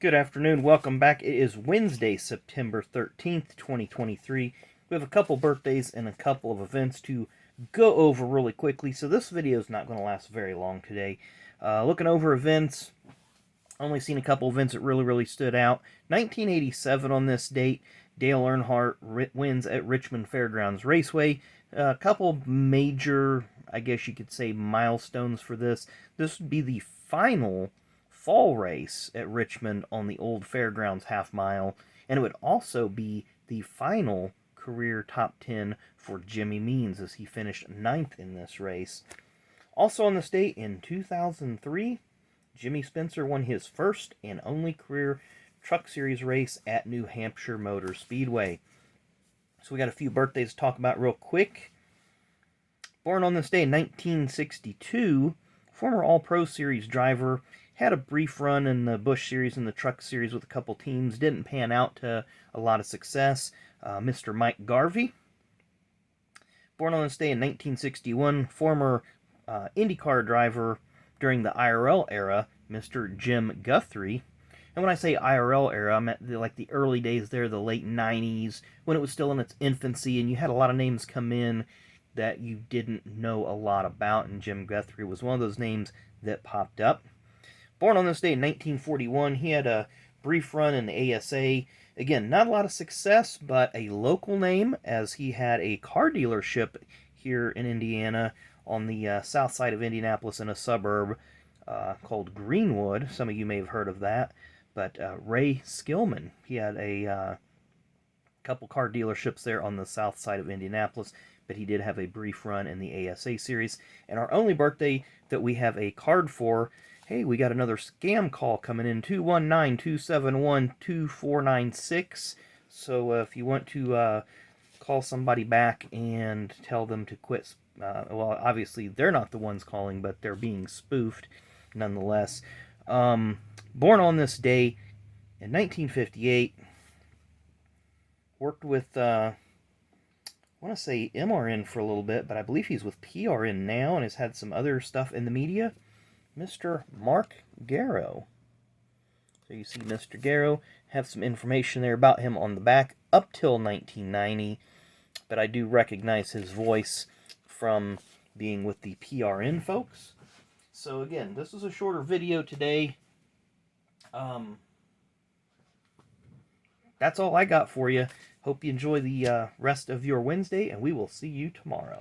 Good afternoon. Welcome back. It is Wednesday, September 13th, 2023. We have a couple birthdays and a couple of events to go over really quickly, so this video is not going to last very long today. Looking over events, only seen a couple events that really stood out. 1987 on this date, Dale Earnhardt wins at Richmond Fairgrounds Raceway. A couple major, I guess you could say, milestones for this. This would be the final fall race at Richmond on the old fairgrounds half mile, and it would also be the final career top 10 for Jimmy Means as he finished 9th in this race. Also on this date in 2003, Jimmy Spencer won his first and only career Truck Series race at New Hampshire Motor Speedway. So we got a few birthdays to talk about real quick. Born on this day in 1962, former All-Pro Series driver, had a brief run in the Busch Series and the Truck Series with a couple teams. Didn't pan out to a lot of success. Mr. Mike Garvey. Born on this day in 1961, former IndyCar driver during the IRL era, Mr. Jim Guthrie. And when I say IRL era, I meant like the early days there, the late 90s, when it was still in its infancy, and you had a lot of names come in that you didn't know a lot about, and Jim Guthrie was one of those names that popped up. Born on this day in 1941, he had a brief run in the ASA. Again, not a lot of success, but a local name, as he had a car dealership here in Indiana on the south side of Indianapolis in a suburb called Greenwood. Some of you may have heard of that. But Ray Skillman, he had a couple car dealerships there on the south side of Indianapolis, but he did have a brief run in the ASA series. And our only birthday that we have a card for, hey, we got another scam call coming in, 219-271-2496. So if you want to call somebody back and tell them to quit, well, obviously they're not the ones calling, but they're being spoofed nonetheless. Born on this day in 1958, worked with, I want to say MRN for a little bit, but I believe he's with PRN now and has had some other stuff in the media. Mr. Mark Garrow. So you see Mr. Garrow, have some information there about him on the back up till 1990, but I do recognize his voice from being with the PRN folks. So again, this is a shorter video today. That's all I got for you. Hope you enjoy the rest of your Wednesday, and we will see you tomorrow.